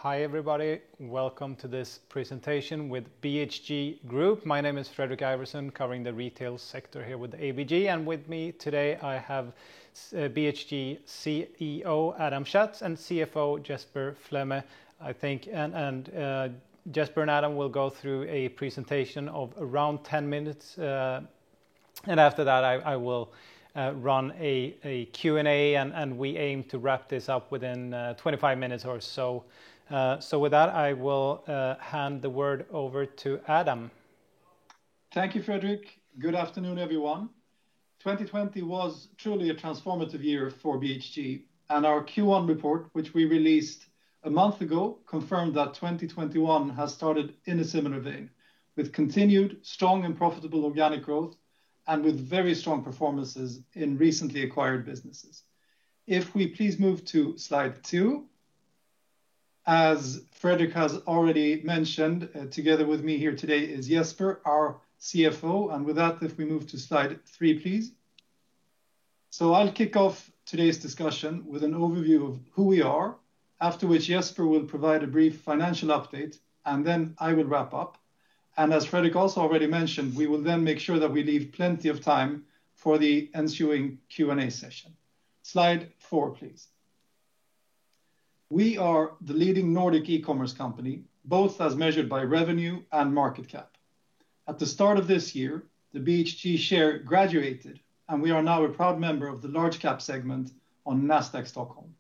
Hi everybody, welcome to this presentation with BHG Group. My name is Fredrik Iverson, covering the retail sector here with ABG, and with me today I have BHG CEO Adam Schatz and CFO Jesper FLomme, I think, and Jesper and Adam will go through a presentation of around 10 minutes, and after that I will run a Q&A, and we aim to wrap this up within 25 minutes or so. So with that, I will hand the word over to Adam. Thank you, Fredrik. Good afternoon, everyone. 2020 was truly a transformative year for BHG, and our Q1 report, which we released a month ago, confirmed that 2021 has started in a similar vein, with continued strong and profitable organic growth and with very strong performances in recently acquired businesses. If we please move to slide 2. As Fredrik has already mentioned, together with me here today is Jesper, our CFO. And with that, if we move to slide 3, please. So I'll kick off today's discussion with an overview of who we are, after which Jesper will provide a brief financial update, and then I will wrap up. And as Fredrik also already mentioned, we will then make sure that we leave plenty of time for the ensuing Q&A session. Slide 4, please. We are the leading Nordic e-commerce company, both as measured by revenue and market cap. At the start of this year, the BHG share graduated, and we are now a proud member of the large cap segment on Nasdaq Stockholm.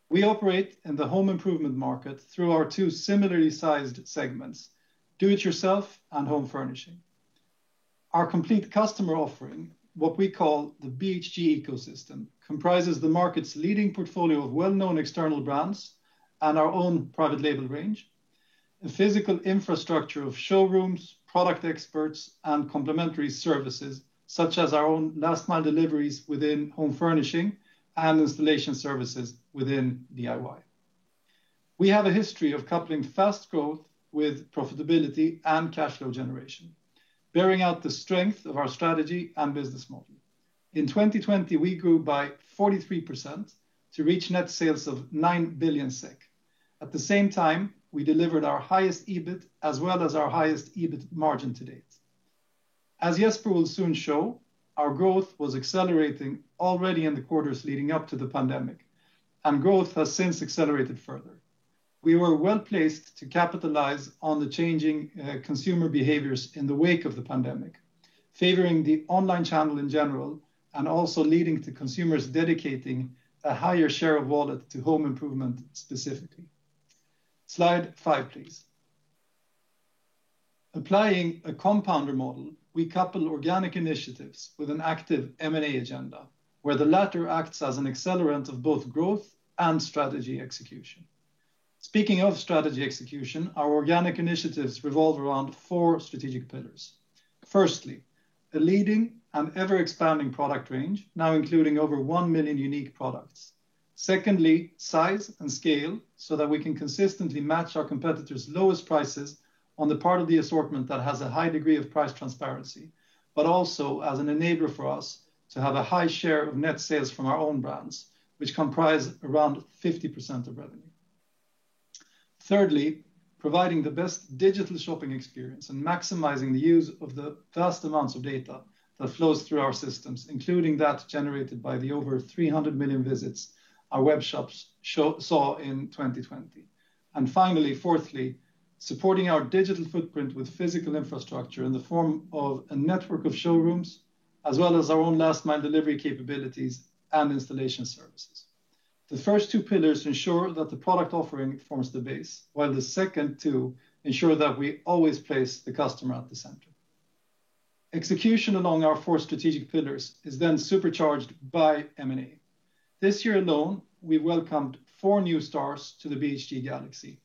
We operate in the home improvement market through our two similarly sized segments, do-it-yourself and home furnishing. Our complete customer offering, what we call the Bhg Ecosystem, comprises the market's leading portfolio of well-known external brands and our own private label range, a physical infrastructure of showrooms, product experts, and complementary services, such as our own last-mile deliveries within home furnishing and installation services within DIY. We have a history of coupling fast growth with profitability and cash flow generation, bearing out the strength of our strategy and business model. In 2020, we grew by 43% to reach net sales of 9 billion SEK. At the same time, we delivered our highest EBIT as well as our highest EBIT margin to date. As Jesper will soon show, our growth was accelerating already in the quarters leading up to the pandemic, and growth has since accelerated further. We were well placed to capitalize on the changing consumer behaviors in the wake of the pandemic, favoring the online channel in general, and also leading to consumers dedicating a higher share of wallet to home improvement specifically. Slide 5, please. Applying a compounder model, we couple organic initiatives with an active M&A agenda, where the latter acts as an accelerant of both growth and strategy execution. Speaking of strategy execution, our organic initiatives revolve around 4 strategic pillars. Firstly, a leading and ever-expanding product range, now including over 1 million unique products. Secondly, size and scale, so that we can consistently match our competitors' lowest prices on the part of the assortment that has a high degree of price transparency, but also as an enabler for us to have a high share of net sales from our own brands, which comprise around 50% of revenue. Thirdly, providing the best digital shopping experience and maximizing the use of the vast amounts of data that flows through our systems, including that generated by the over 300 million visits our web shops saw in 2020. And finally, fourthly, supporting our digital footprint with physical infrastructure in the form of a network of showrooms, as well as our own last-mile delivery capabilities and installation services. The first 2 pillars ensure that the product offering forms the base, while the second 2 ensure that we always place the customer at the center. Execution along our 4 strategic pillars is then supercharged by M&A. This year alone, we welcomed 4 new stars to the BHG Galaxy,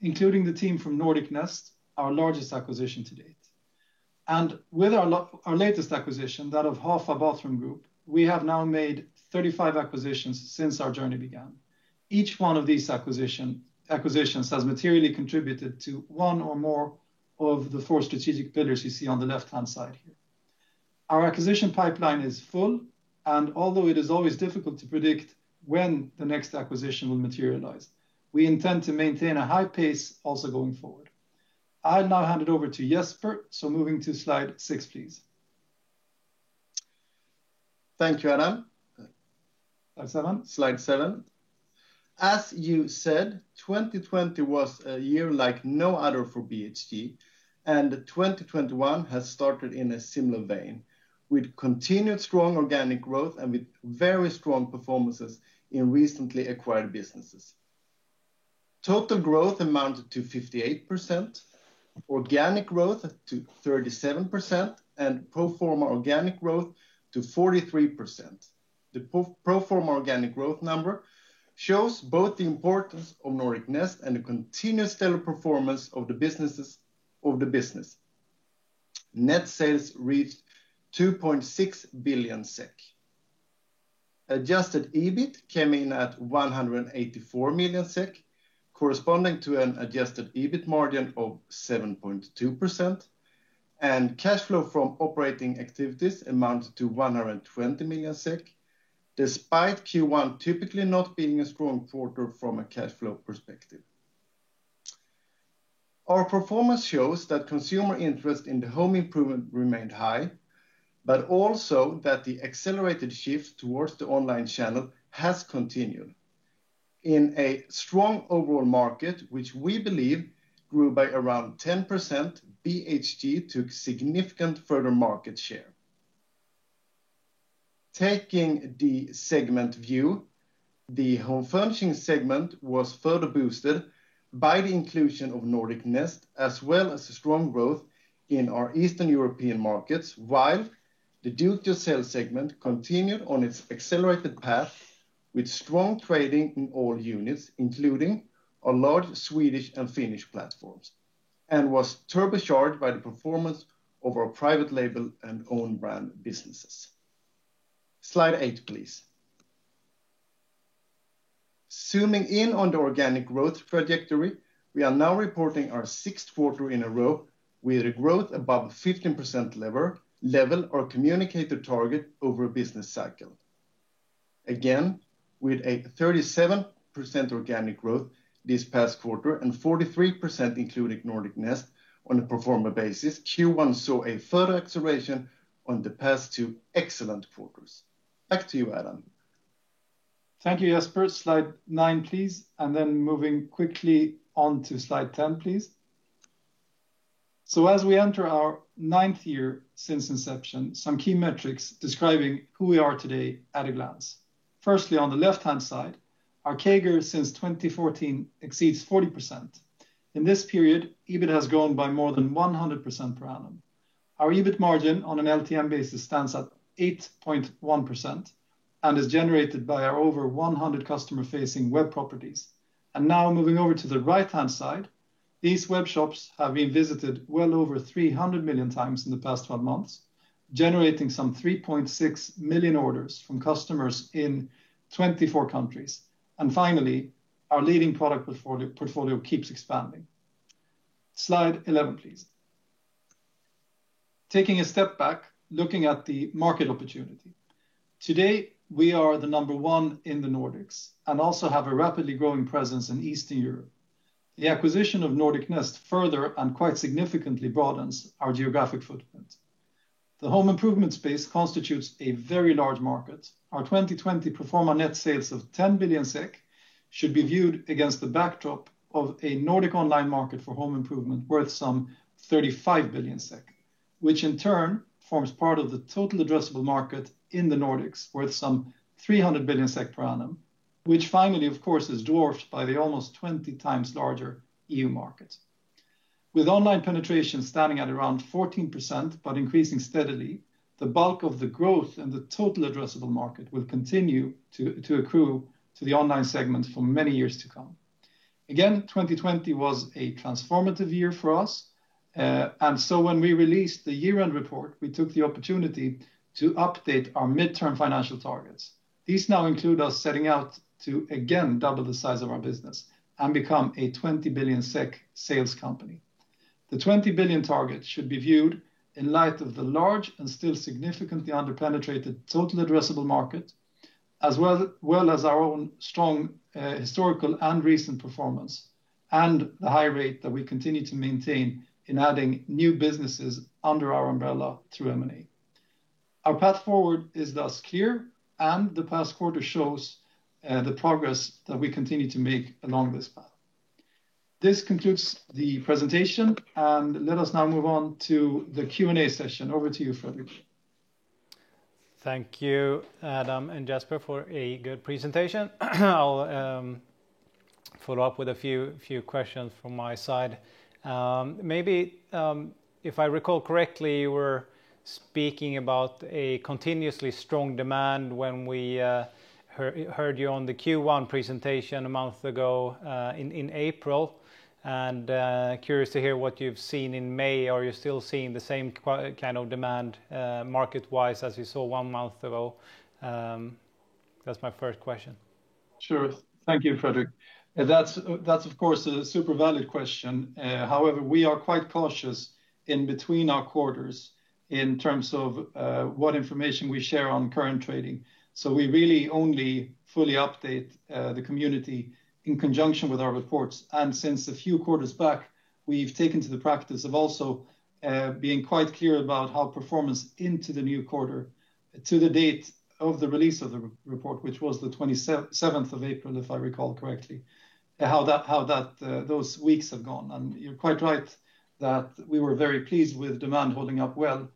including the team from Nordic Nest, our largest acquisition to date. And with our latest acquisition, that of Hafa Bathroom Group, we have now made 35 acquisitions since our journey began. Each one of these acquisitions has materially contributed to 1 or more of the 4 strategic pillars you see on the left-hand side here. Our acquisition pipeline is full, and although it is always difficult to predict when the next acquisition will materialize, we intend to maintain a high pace also going forward. I'll now hand it over to Jesper, so moving to slide 6, please. Thank you, Adam. Slide 7. Slide 7. As you said, 2020 was a year like no other for BHG, and 2021 has started in a similar vein, with continued strong organic growth and with very strong performances in recently acquired businesses. Total growth amounted to 58%, organic growth to 37%, and pro forma organic growth to 43%. The pro forma organic growth number shows both the importance of Nordic Nest and the continuous stellar performance of the business. Net sales reached 2.6 billion SEK. Adjusted EBIT came in at 184 million SEK, corresponding to an adjusted EBIT margin of 7.2%, and cash flow from operating activities amounted to 120 million SEK, despite Q1 typically not being a strong quarter from a cash flow perspective. Our performance shows that consumer interest in the home improvement remained high, but also that the accelerated shift towards the online channel has continued. In a strong overall market, which we believe grew by around 10%, BHG took significant further market share. Taking the segment view, the home furnishing segment was further boosted by the inclusion of Nordic Nest, as well as a strong growth in our Eastern European markets, while the do-it-yourself segment continued on its accelerated path with strong trading in all units, including our large Swedish and Finnish platforms, and was turbocharged by the performance of our private label and own brand businesses. Slide 8, please. Zooming in on the organic growth trajectory, we are now reporting our 6th quarter in a row with a growth above 15% level or communicated target over a business cycle. Again, with a 37% organic growth this past quarter and 43% including Nordic Nest on a pro forma basis, Q1 saw a further acceleration on the past 2 excellent quarters. Back to you, Adam. Thank you, Jesper. Slide 9, please. And then moving quickly on to slide 10, please. So as we enter our 9th year since inception, some key metrics describing who we are today at a glance. Firstly, on the left-hand side, our CAGR since 2014 exceeds 40%. In this period, EBIT has grown by more than 100% per annum. Our EBIT margin on an LTM basis stands at 8.1% and is generated by our over 100 customer-facing web properties. And now moving over to the right-hand side, these web shops have been visited well over 300 million times in the past 12 months, generating some 3.6 million orders from customers in 24 countries. And finally, our leading product portfolio keeps expanding. Slide 11, please. Taking a step back, looking at the market opportunity. Today, we are the number 1 in the Nordics and also have a rapidly growing presence in Eastern Europe. The acquisition of Nordic Nest further and quite significantly broadens our geographic footprint. The home improvement space constitutes a very large market. Our 2020 pro forma net sales of 10 billion SEK should be viewed against the backdrop of a Nordic online market for home improvement worth some 35 billion SEK, which in turn forms part of the total addressable market in the Nordics worth some 300 billion SEK per annum, which finally, of course, is dwarfed by the almost 20 times larger EU market. With online penetration standing at around 14%, but increasing steadily, the bulk of the growth in the total addressable market will continue to accrue to the online segment for many years to come. Again, 2020 was a transformative year for us. And so when we released the year-end report, we took the opportunity to update our midterm financial targets. These now include us setting out to again double the size of our business and become a 20 billion SEK sales company. The 20 billion target should be viewed in light of the large and still significantly underpenetrated total addressable market, as well as our own strong historical and recent performance, and the high rate that we continue to maintain in adding new businesses under our umbrella through M&A. Our path forward is thus clear, and the past quarter shows the progress that we continue to make along this path. This concludes the presentation, and let us now move on to the Q&A session. Over to you, Fredrik. Thank you, Adam and Jesper, for a good presentation. I'll follow up with a few questions from my side. Maybe, if I recall correctly, you were speaking about a continuously strong demand when we heard you on the Q1 presentation a month ago in April. And curious to hear what you've seen in May. Are you still seeing the same kind of demand market-wise as you saw 1 month ago? That's my first question. Sure. Thank you, Fredrik. That's of course a super valid question. However, we are quite cautious in between our quarters in terms of what information we share on current trading. So we really only fully update the community in conjunction with our reports. And since a few quarters back, we've taken to the practice of also being quite clear about how performance into the new quarter, to the date of the release of the report, which was the 27th of April, if I recall correctly, how those weeks have gone. And you're quite right that we were very pleased with demand holding up well.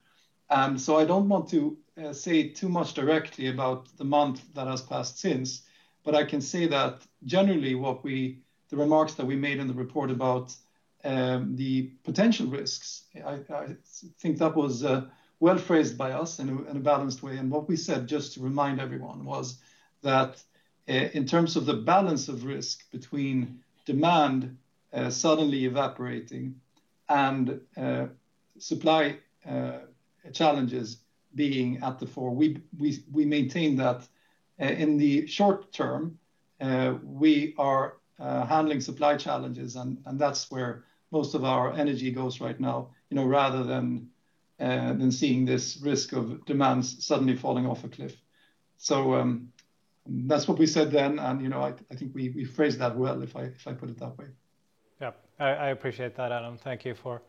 And so I don't want to say too much directly about the month that has passed since, but I can say that generally the remarks that we made in the report about the potential risks, I think that was well phrased by us in a balanced way. And what we said, just to remind everyone, was that in terms of the balance of risk between demand suddenly evaporating and supply challenges being at the fore, we maintain that in the short term, we are handling supply challenges, and that's where most of our energy goes right now, rather than seeing this risk of demands suddenly falling off a cliff. So that's what we said then, and I think we phrased that well, if I put it that way. Yeah, I appreciate that, Adam. Thank you for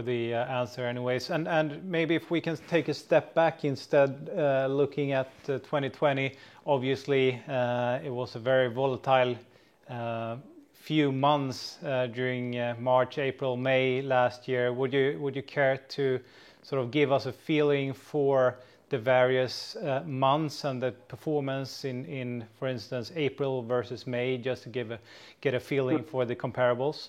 the answer anyways. And maybe if we can take a step back instead, looking at 2020, obviously it was a very volatile few months during March, April, May last year. Would you care to sort of give us a feeling for the various months and the performance in, for instance, April versus May, just to get a feeling for the comparables?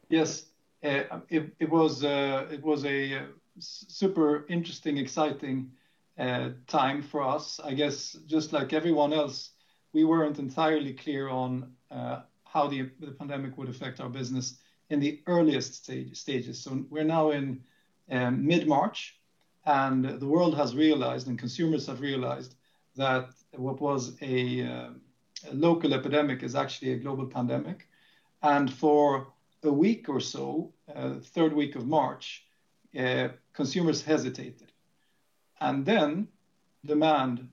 Yes, it was a super interesting, exciting time for us. I guess just like everyone else, we weren't entirely clear on how the pandemic would affect our business in the earliest stages. So we're now in mid-March, and the world has realized, and consumers have realized, that what was a local epidemic is actually a global pandemic. And for a week or so, third week of March, consumers hesitated. And then demand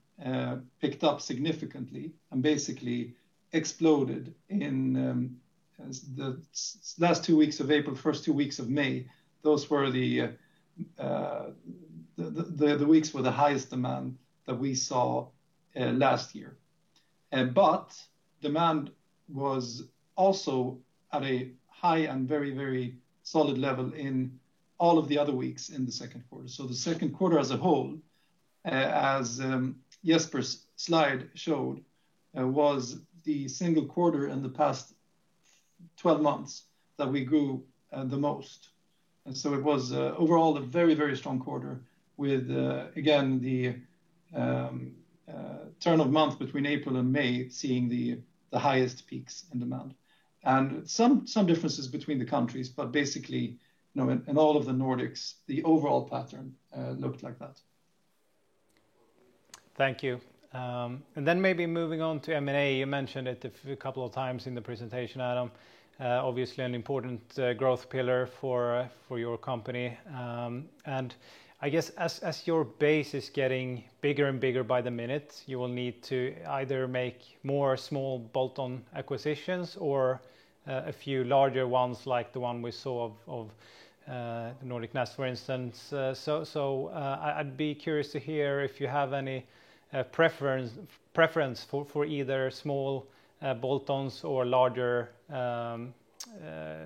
picked up significantly and basically exploded in the last 2 weeks of April, first 2 weeks of May. Those were the weeks with the highest demand that we saw last year. But demand was also at a high and very, very solid level in all of the other weeks in the second quarter. So the second quarter as a whole, as Jesper's slide showed, was the single quarter in the past 12 months that we grew the most. And so it was overall a very, very strong quarter with, again, the turn of month between April and May seeing the highest peaks in demand. And some differences between the countries, but basically, in all of the Nordics, the overall pattern looked like that. Thank you. And then maybe moving on to M&A, you mentioned it a couple of times in the presentation, Adam. Obviously an important growth pillar for your company. And I guess as your base is getting bigger and bigger by the minute, you will need to either make more small bolt-on acquisitions or a few larger ones like the one we saw of the Nordic Nest, for instance. I'd be curious to hear if you have any preference for either small bolt-ons or larger,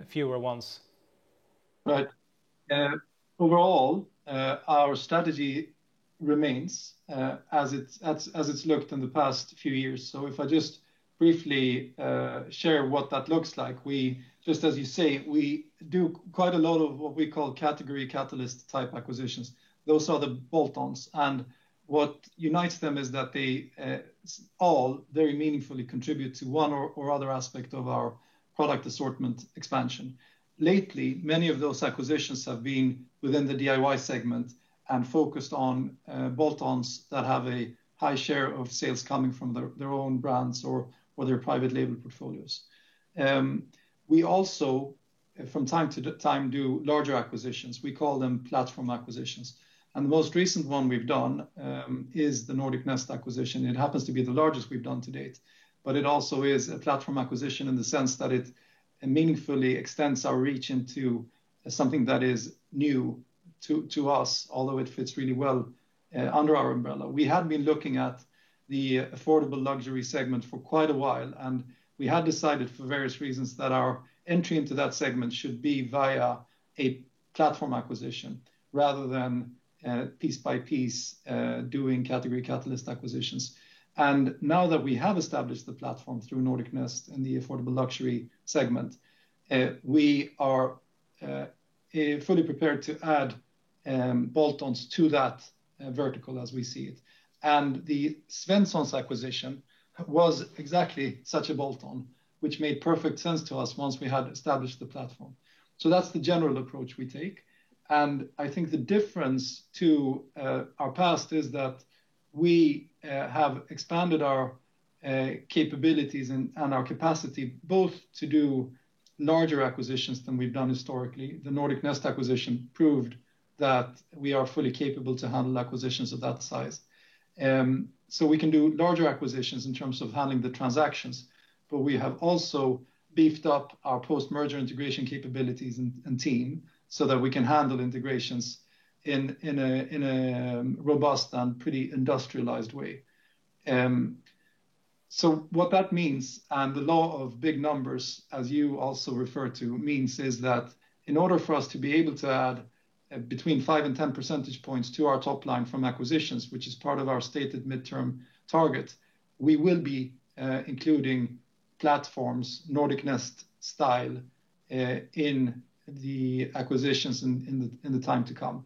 fewer ones. Right. Overall, our strategy remains as it's looked in the past few years. So if I just briefly share what that looks like, we, just as you say, we do quite a lot of what we call category catalyst type acquisitions. Those are the bolt-ons, and what unites them is that they all very meaningfully contribute to one or other aspect of our product assortment expansion. Lately, many of those acquisitions have been within the DIY segment and focused on bolt-ons that have a high share of sales coming from their own brands or their private label portfolios. We also, from time to time, do larger acquisitions. We call them platform acquisitions. And the most recent one we've done is the Nordic Nest acquisition. It happens to be the largest we've done to date, but it also is a platform acquisition in the sense that it meaningfully extends our reach into something that is new to us, although it fits really well under our umbrella. We had been looking at the affordable luxury segment for quite a while, and we had decided for various reasons that our entry into that segment should be via a platform acquisition rather than piece by piece doing category catalyst acquisitions. And now that we have established the platform through Nordic Nest in the affordable luxury segment, we are fully prepared to add bolt-ons to that vertical as we see it. And the Svenssons acquisition was exactly such a bolt-on, which made perfect sense to us once we had established the platform. So that's the general approach we take. And I think the difference to our past is that we have expanded our capabilities and our capacity both to do larger acquisitions than we've done historically. The Nordic Nest acquisition proved that we are fully capable to handle acquisitions of that size. So we can do larger acquisitions in terms of handling the transactions, but we have also beefed up our post-merger integration capabilities and team so that we can handle integrations in a robust and pretty industrialized way. So what that means, and the law of big numbers, as you also refer to, means is that in order for us to be able to add between 5 and 10 percentage points to our top line from acquisitions, which is part of our stated midterm target, we will be including platforms, Nordic Nest style, in the acquisitions in the time to come.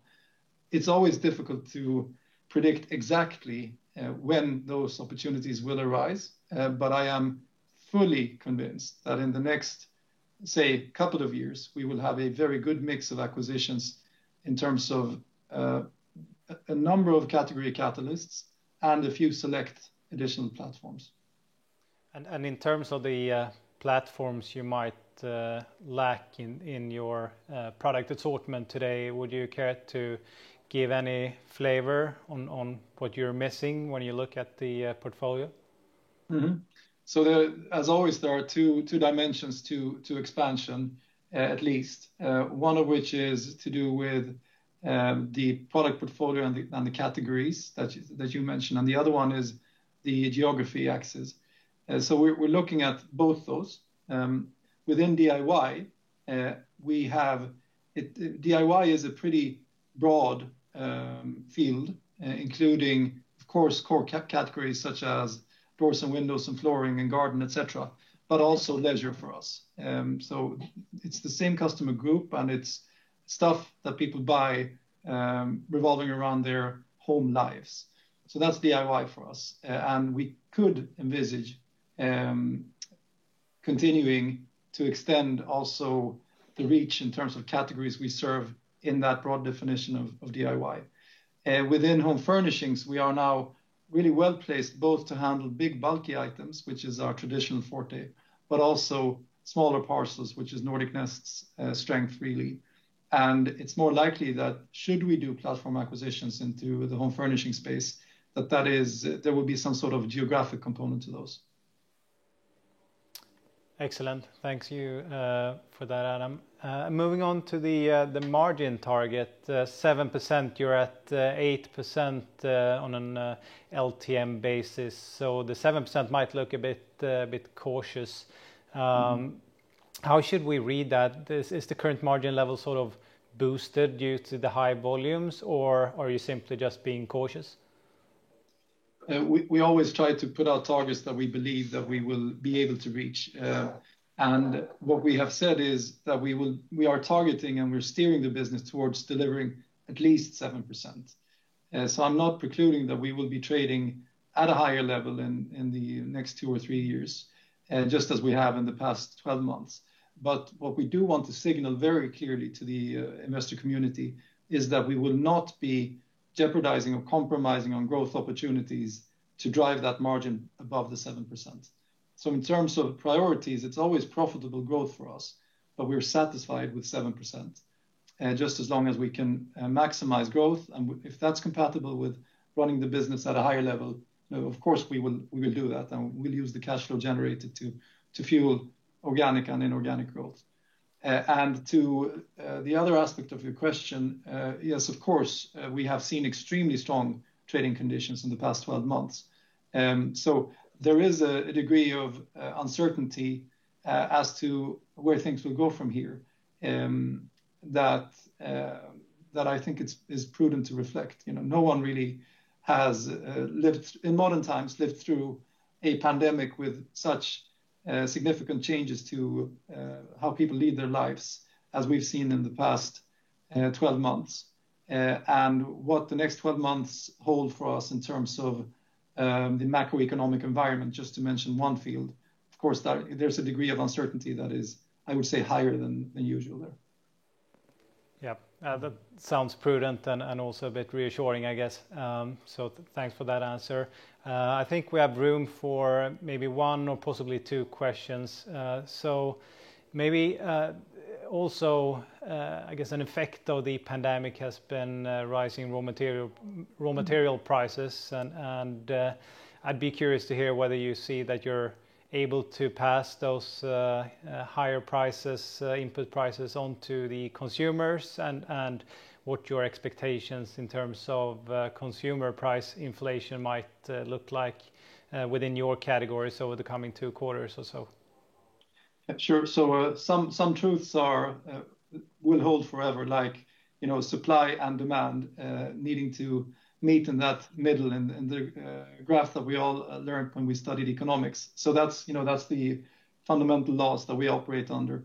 It's always difficult to predict exactly when those opportunities will arise, but I am fully convinced that in the next, say, couple of years, we will have a very good mix of acquisitions in terms of a number of category catalysts and a few select additional platforms. And in terms of the platforms you might lack in your product assortment today, would you care to give any flavor on what you're missing when you look at the portfolio? Mm-hmm. So as always, there are two dimensions to expansion, at least. One of which is to do with the product portfolio and the categories that you mentioned, and the other one is the geography axis. So we're looking at both those. Within DIY, we have DIY is a pretty broad field, including, of course, core categories such as doors and windows and flooring and garden, etc., but also leisure for us. So it's the same customer group, and it's stuff that people buy revolving around their home lives. So that's DIY for us, and we could envisage continuing to extend also the reach in terms of categories we serve in that broad definition of DIY. Within home furnishings, we are now really well placed both to handle big bulky items, which is our traditional forte, but also smaller parcels, which is Nordic Nest's strength really. And it's more likely that should we do platform acquisitions into the home furnishing space, there will be some sort of geographic component to those. Excellent. Thanks you for that, Adam. Moving on to the margin target, 7%. You're at 8% on an LTM basis. So the 7% might look a bit cautious. How should we read that? Is the current margin level sort of boosted due to the high volumes, or are you simply just being cautious? We always try to put out targets that we believe that we will be able to reach. And what we have said is that we are targeting and we're steering the business towards delivering at least 7%. So I'm not precluding that we will be trading at a higher level in the next 2 or 3 years, just as we have in the past 12 months. But what we do want to signal very clearly to the investor community is that we will not be jeopardizing or compromising on growth opportunities to drive that margin above the 7%. So in terms of priorities, it's always profitable growth for us, but we're satisfied with 7%, just as long as we can maximize growth. And if that's compatible with running the business at a higher level, of course we will do that, and we'll use the cash flow generated to fuel organic and inorganic growth. And to the other aspect of your question, yes, of course, we have seen extremely strong trading conditions in the past 12 months. So there is a degree of uncertainty as to where things will go from here, that I think is prudent to reflect. No one really has in modern times lived through a pandemic with such significant changes to how people lead their lives as we've seen in the past 12 months. And what the next 12 months hold for us in terms of the macroeconomic environment, just to mention one field, of course, there's a degree of uncertainty that is, I would say, higher than usual there. Yeah, that sounds prudent and also a bit reassuring, I guess. So thanks for that answer. I think we have room for maybe 1 or possibly 2 questions. So maybe also, I guess an effect of the pandemic has been rising raw material prices, and I'd be curious to hear whether you see that you're able to pass those higher prices, input prices, on to the consumers, and what your expectations in terms of consumer price inflation might look like within your categories over the coming 2 quarters or so. Sure. So some truths will hold forever, like supply and demand needing to meet in that middle in the graph that we all learned when we studied economics. So that's the fundamental laws that we operate under,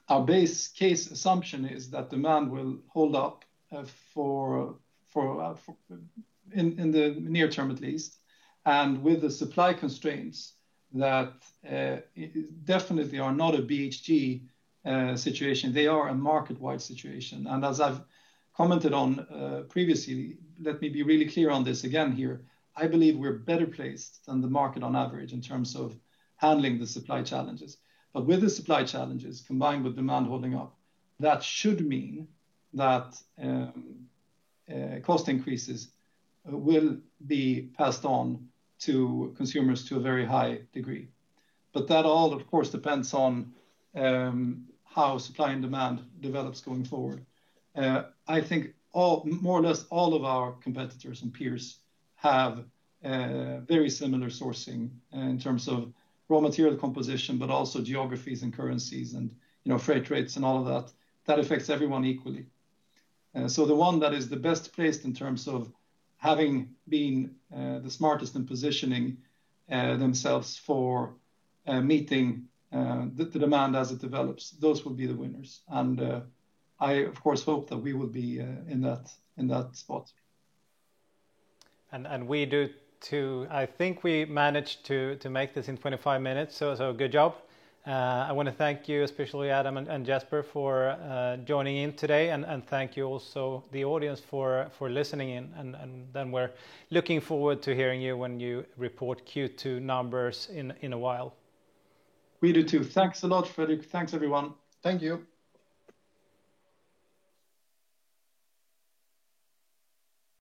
our base case assumption is that demand will hold up in the near term at least, and with the supply constraints that definitely are not a BHG situation, they are a market-wide situation. And as I've commented on previously, let me be really clear on this again here. I believe we're better placed than the market on average in terms of handling the supply challenges. But with the supply challenges combined with demand holding up, that should mean that cost increases will be passed on to consumers to a very high degree. But that all, of course, depends on how supply and demand develops going forward. I think more or less all of our competitors and peers have very similar sourcing in terms of raw material composition, but also geographies and currencies and freight rates and all of that. That affects everyone equally. So the one that is the best placed in terms of having been the smartest in positioning themselves for meeting the demand as it develops, those will be the winners. And I, of course, hope that we will be in that spot. And we do too. I think we managed to make this in 25 minutes, so good job. I want to thank you, especially Adam and Jesper, for joining in today, and thank you also the audience for listening in. And then we're looking forward to hearing you when you report Q2 numbers in a while. We do too. Thanks a lot, Fredrik. Thanks, everyone. Thank you.